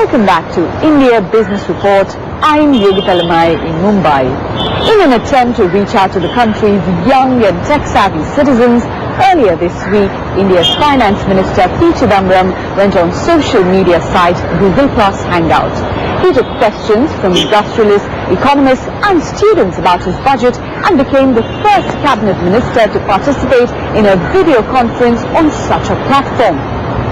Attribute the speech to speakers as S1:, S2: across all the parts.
S1: Welcome back to India Business Report. I'm Yogi Talamai in Mumbai. In an attempt to reach out to the country's young and tech-savvy citizens, earlier this week, India's Finance Minister P. Chidambaram went on social media site Google Plus Hangout. He took questions from industrialists, economists and students about his budget and became the first cabinet minister to participate in a video conference on such a platform.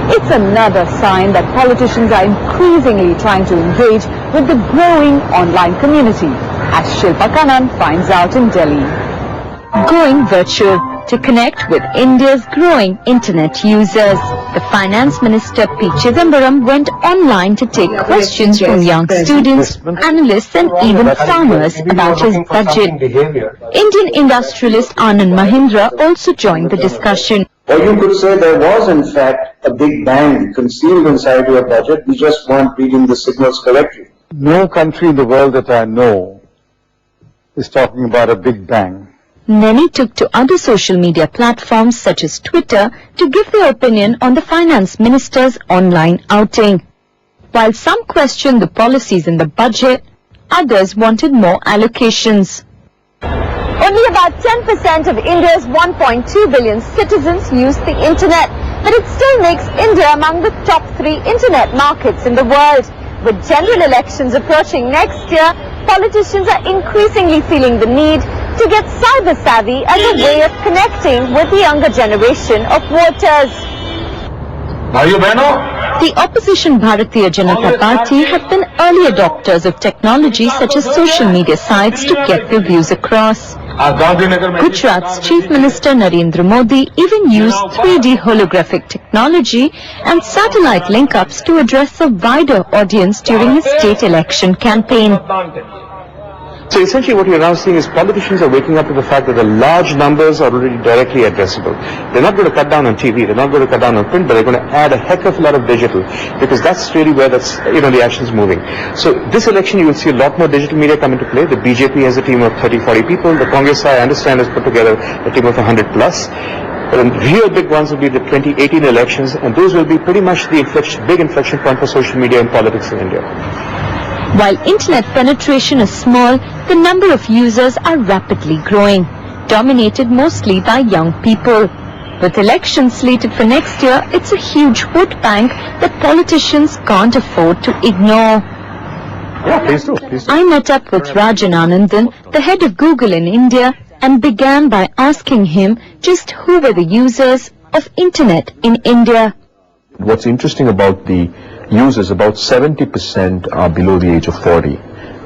S1: It's another sign that politicians are increasingly trying to engage with the growing online community, as Shilpa Kannan finds out in Delhi. Going virtual to connect with India's growing internet users. The Finance Minister P. Chidambaram went online to take questions from young students, analysts and even farmers about his budget. Indian industrialist Anand Mahindra also joined the discussion.
S2: Or you could say there was in fact a big bang concealed inside your budget, we just weren't reading the signals correctly.
S3: No country in the world that I know is talking about a big bang.
S1: Many took to other social media platforms such as Twitter to give their opinion on the Finance Minister's online outing. While some questioned the policies in the budget, others wanted more allocations. Only about 10% of India's 1.2 billion citizens use the internet, but it still makes India among the top 3 internet markets in the world. With general elections approaching next year, politicians are increasingly feeling the need to get cyber savvy as a way of connecting with the younger generation of voters. The opposition Bharatiya Janata Party have been early adopters of technology such as social media sites to get their views across. Gujarat's Chief Minister Narendra Modi even used 3D holographic technology and satellite link-ups to address a wider audience during his state election campaign.
S4: So essentially what you're now seeing is politicians are waking up to the fact that the large numbers are already directly addressable. They're not going to cut down on TV, they're not going to cut down on print, but they're going to add a heck of a lot of digital, because that's really where the action's moving. So this election you will see a lot more digital media come into play. The BJP has a team of 30-40 people. The Congress, I understand, has put together a team of 100 plus. But the real big ones will be the 2018 elections, and those will be pretty much the big inflection point for social media and politics in India.
S1: While internet penetration is small, the number of users are rapidly growing, dominated mostly by young people. With elections slated for next year, it's a huge vote bank that politicians can't afford to ignore.
S4: Yeah, please do.
S1: I met up with Rajan Anandan, the head of Google in India, and began by asking him just who were the users of internet in India.
S5: What's interesting about the users, about 70% are below the age of 40,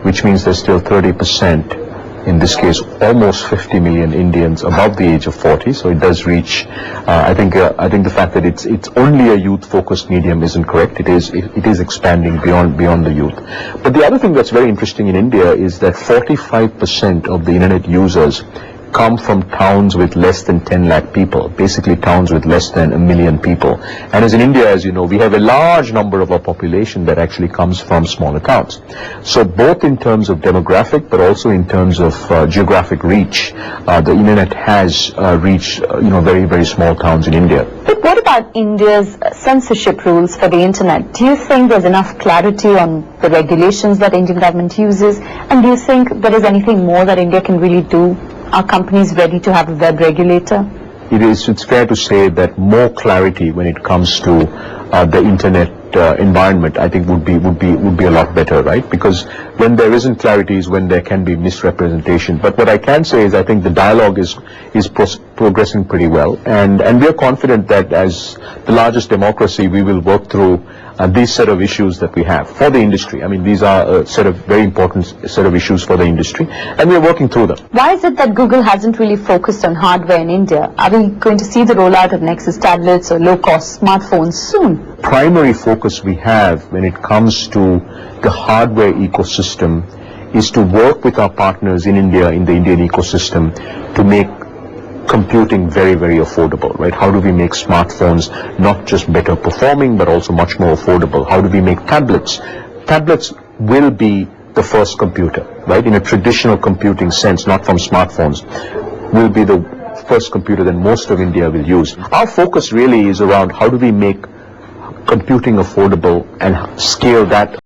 S5: which means there's still 30%, in this case almost 50 million Indians above the age of 40. So it does reach, I think the fact that it's only a youth-focused medium isn't correct. It is expanding beyond the youth. But the other thing that's very interesting in India is that 45% of the internet users come from towns with less than 10 lakh people, basically towns with less than 1 million people. And as in India, as you know, we have a large number of our population that actually comes from smaller towns. So both in terms of demographic, but also in terms of geographic reach, the internet has reached, very, very small towns in India.
S1: But what about India's censorship rules for the internet? Do you think there's enough clarity on the regulations that the Indian government uses? And do you think there is anything more that India can really do? Are companies ready to have a web regulator?
S5: It's fair to say that more clarity when it comes to the internet environment, I think would be a lot better, right? Because when there isn't clarity is when there can be misrepresentation. But what I can say is I think the dialogue is progressing pretty well, and we are confident that as the largest democracy, we will work through these set of issues that we have for the industry. I mean, these are a set of very important set of issues for the industry, and we are working through them.
S1: Why is it that Google hasn't really focused on hardware in India? Are we going to see the rollout of Nexus tablets or low-cost smartphones soon?
S5: Primary focus we have when it comes to the hardware ecosystem is to work with our partners in India, in the Indian ecosystem, to make computing very, very affordable, right? How do we make smartphones not just better performing, but also much more affordable? How do we make tablets? Tablets will be the first computer, right? In a traditional computing sense, not from smartphones, will be the first computer that most of India will use. Our focus really is around how do we make computing affordable and scale that